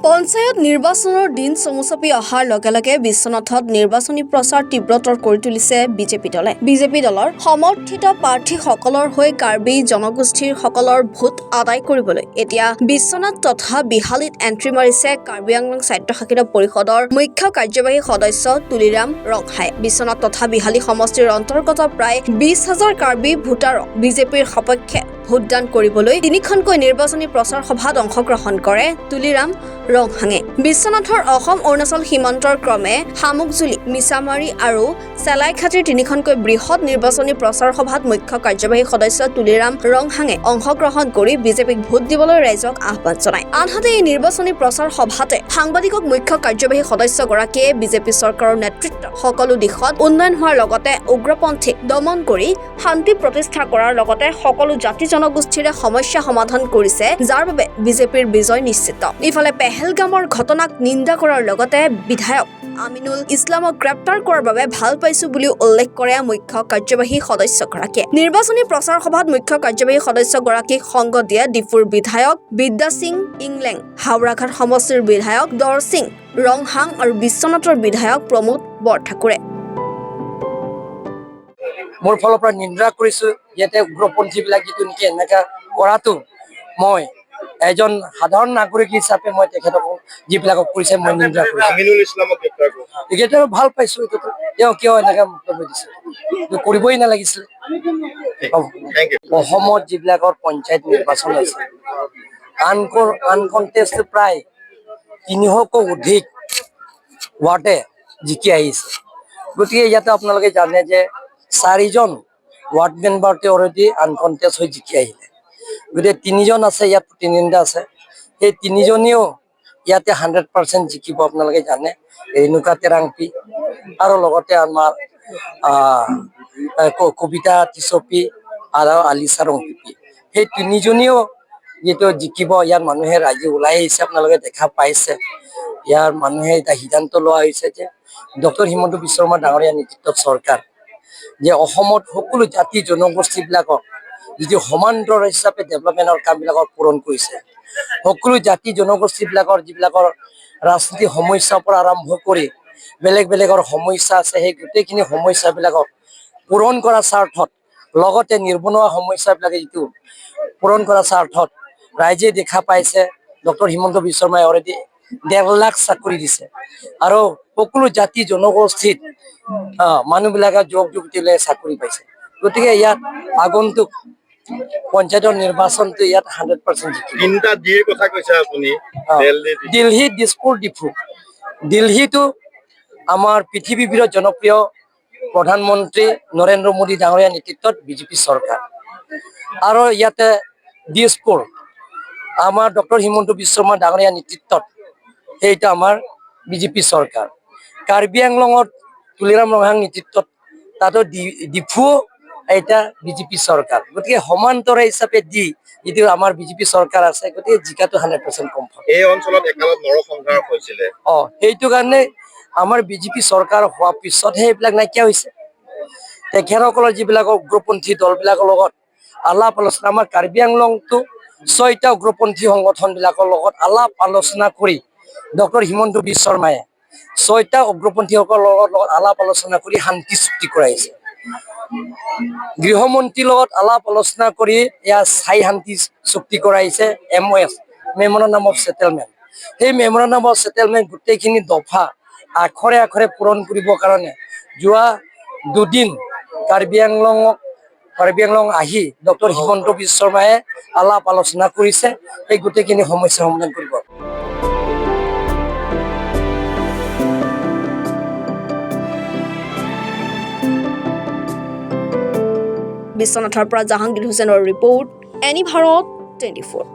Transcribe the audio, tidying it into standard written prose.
পঞ্চায়ত নিৰ্বাচনৰ দিন চমুচাপি অহাৰ লগে লগে বিশ্বনাথত নিৰ্বাচনী প্ৰচাৰ তীব্ৰতৰ কৰি তুলিছে বিজেপি দলে। বিজেপি দলৰ সমৰ্থিত প্ৰাৰ্থীসকলৰ হৈ কাৰ্বি জনগোষ্ঠীৰ সকলৰ ভোট আদায় কৰিবলৈ এতিয়া বিশ্বনাথ তথা বিহালীত এণ্ট্ৰি মাৰিছে কাৰ্বি আংলং স্বায়ত্তশাসিত পৰিষদৰ মুখ্য কাৰ্যবাহী সদস্য তুলিৰাম ৰংহাই। বিশ্বনাথ তথা বিহালী সমষ্টিৰ অন্তৰ্গত প্ৰায় 20,000 কাৰ্বি ভোটাৰক বিজেপিৰ সপক্ষে ভোটদান কৰিবলৈ 3খনকৈ নিৰ্বাচনী প্ৰচাৰ সভাত অংশগ্ৰহণ কৰে তুলিৰাম ৰংহাঙে। বিশ্বনাথৰ অসম অৰুণাচল সীমান্তৰ ক্ৰমে শামুকজুলি, মিছামাৰী আৰু চেলাইখাটিৰ 3খনকৈ বৃহৎ নিৰ্বাচনী প্ৰচাৰ সভাত মুখ্য কাৰ্যবাহী সদস্য তুলিৰাম ৰংহাঙে অংশগ্ৰহণ কৰি বিজেপিক ভোট দিবলৈ ৰাইজক আহ্বান জনায়। আনহাতে এই নিৰ্বাচনী প্ৰচাৰ সভাতে সাংবাদিকক মুখ্য কাৰ্যবাহী সদস্যগৰাকীয়ে বিজেপি চৰকাৰৰ নেতৃত্বত সকলো দিশত উন্নয়ন হোৱাৰ লগতে উগ্ৰপন্থীক দমন কৰি শান্তি প্ৰতিষ্ঠা কৰাৰ লগতে সকলো জাতি জনগোষ্ঠীৰে সমস্যা সমাধান কৰিছে, যাৰ বাবে বিজেপিৰ বিজয় নিশ্চিত। ইফালে পেহেলগামৰ ঘটনাক নিন্দা কৰাৰ লগতে বিধায়ক আমিনুল ইছলামক গ্ৰেপ্তাৰ কৰাৰ বাবে ভাল পাইছো বুলিও উল্লেখ কৰে মুখ্য কাৰ্যবাহী সদস্যগৰাকীয়ে। নিৰ্বাচনী প্ৰচাৰ সভাত মুখ্য কাৰ্যবাহী সদস্যগৰাকীক সংগ দিয়ে ডিফুৰ বিধায়ক বিদ্যা সিং ইংলেং, হাওৰাঘাট সমষ্টিৰ বিধায়ক দৰসিং ৰংহাং আৰু বিশ্বনাথৰ বিধায়ক প্ৰমোদ বৰঠাকুৰে। মোৰ ফালৰ পৰা নিন্দা কৰিছো, ইয়াতে উগ্ৰপন্থীবিলাক যিটো নেকি এনেকা কৰাটো মই এজন সাধাৰণ নাগৰিক হিচাপে মই তেখেতক যিবিলাকক কৰিছে মই নিন্দা কৰিছো। আমিনুল ইছলামক গ্ৰেপ্তাৰ কৰিছে, তেখেতেও ভাল পাইছো। এইটোতো তেওঁ কিয় এনেকা মন্তব্য দিছে, কৰিবই নালাগিছিল। অসমত যিবিলাকৰ পঞ্চায়ত নিৰ্বাচন আছে আনকনটেষ্ট প্ৰায় 300কৈ অধিক ৱাৰ্ডে জিকি আহিছে। গতিকে ইয়াতে আপোনালোকে জানে যে 4জন ৱাৰ্ড মেম্বাৰতে অলৰেডি আনকনটেষ্ট হৈ জিকি আহিলে। গতিকে 3জন আছে, ইয়াত প্ৰতিনিধিত্ব আছে। সেই 3জনেও ইয়াতে 100% জিকিব আপোনালোকে জানে। ৰেণুকা তেৰাংপি আৰু লগতে আমাৰ কবিতা টিচপি আৰু আলিচা ৰংপিপি, সেই 3জনেও যিটো জিকিব, ইয়াৰ মানুহে ৰাইজে ওলাই আহিছে, আপোনালোকে দেখা পাইছে। ইয়াৰ মানুহে এটা সিদ্ধান্ত লোৱা হৈছে যে ডক্টৰ হিমন্ত বিশ্ব শৰ্মা ডাঙৰীয়া নেতৃত্বত চৰকাৰ যে অসমত সকলো জাতি জনগোষ্ঠীবিলাকক যিটো সমান্তৰাল হিচাপে ডেভেলপমেণ্টৰ কামবিলাকক পূৰণ কৰিছে। সকলো জাতি জনগোষ্ঠীবিলাকৰ যিবিলাকৰ ৰাজনীতিক সমস্যাৰ পৰা আৰম্ভ কৰি বেলেগ বেলেগৰ সমস্যা আছে, সেই গোটেইখিনি সমস্যাবিলাকক পূৰণ কৰাৰ স্বাৰ্থত, লগতে নিবনুৱা সমস্যাবিলাকে যিটো পূৰণ কৰাৰ স্বাৰ্থত ৰাইজে দেখা পাইছে ডক্টৰ হিমন্ত বিশ্ব শৰ্মাই অলৰেডি 1.5 লাখ চাকৰি দিছে আৰু সকলো জাতি জনগোষ্ঠীত মানুহবিলাকে যুৱক-যুৱতীলৈ চাকৰি পাইছে। গতিকে ইয়াত আগন্তুক পঞ্চায়তৰ নিৰ্বাচনটো ইয়াত 100% জিকিব। 3টা দিৰ কথা কৈছে আপুনি। দিল্লী, দিছপুৰ, ডিফু। দিল্লীটো আমাৰ পৃথিৱীৰ ভিতৰত জনপ্ৰিয় প্ৰধানমন্ত্ৰী নৰেন্দ্ৰ মোদী ডাঙৰীয়া নেতৃত্বত বিজেপি চৰকাৰ, আৰু ইয়াতে দিছপুৰ আমাৰ ডক্টৰ হিমন্ত বিশ্ব শৰ্মা ডাঙৰীয়া নেতৃত্বত সেইটো আমাৰ বিজেপি চৰকাৰ। কাৰ্বি আংলঙত তুলিৰাম ৰংহাং নেতৃত্বত, তাতো ডিফু এটা বিজেপি চৰকাৰ। গতিকে সমান্তৰাল হিচাপে দি যিটো আমাৰ বিজেপি চৰকাৰ আছে, গতিকে জিকাটো 100% কনফাৰ্ম। এই অঞ্চলত একালত নৰসংহাৰ হৈছিলে, সেইটো কাৰণে আমাৰ বিজেপি চৰকাৰ হোৱাৰ পিছতহে এইবিলাক নাইকিয়া হৈছে। তেখেতসকলৰ যিবিলাক উগ্ৰপন্থী দলবিলাকৰ লগত আলাপ আলোচনা, আমাৰ কাৰ্বি আংলংটো 6টা উগ্ৰপন্থী সংগঠনবিলাকৰ লগত আলাপ আলোচনা কৰি ডক্টৰ হিমন্ত বিশ্ব শৰ্মাই 6টা উগ্ৰপন্থীসকলৰ লগত আলাপ আলোচনা কৰি শান্তি চুক্তি কৰাইছে। গৃহমন্ত্ৰীৰ লগত আলাপ আলোচনা কৰি ইয়াৰ স্থায়ী শান্তি চুক্তি কৰাইছে MOS, মেমৰেণ্ডাম অফ ছেটেলমেণ্ট। সেই মেমৰেণ্ডাম অফ ছেটেলমেণ্ট গোটেইখিনি দফা আখৰে আখৰে পূৰণ কৰিবৰ কাৰণে যোৱা 2 দিন কাৰ্বি আংলং আহি ডক্টৰ হিমন্ত বিশ্ব শৰ্মাই আলাপ আলোচনা কৰিছে, এই গোটেইখিনি সমস্যা সমাধান কৰিব। বিশ্বনাথৰ পৰা জাহাংগীৰ হুছেইনৰ ৰিপৰ্ট, এনি ভাৰত 24।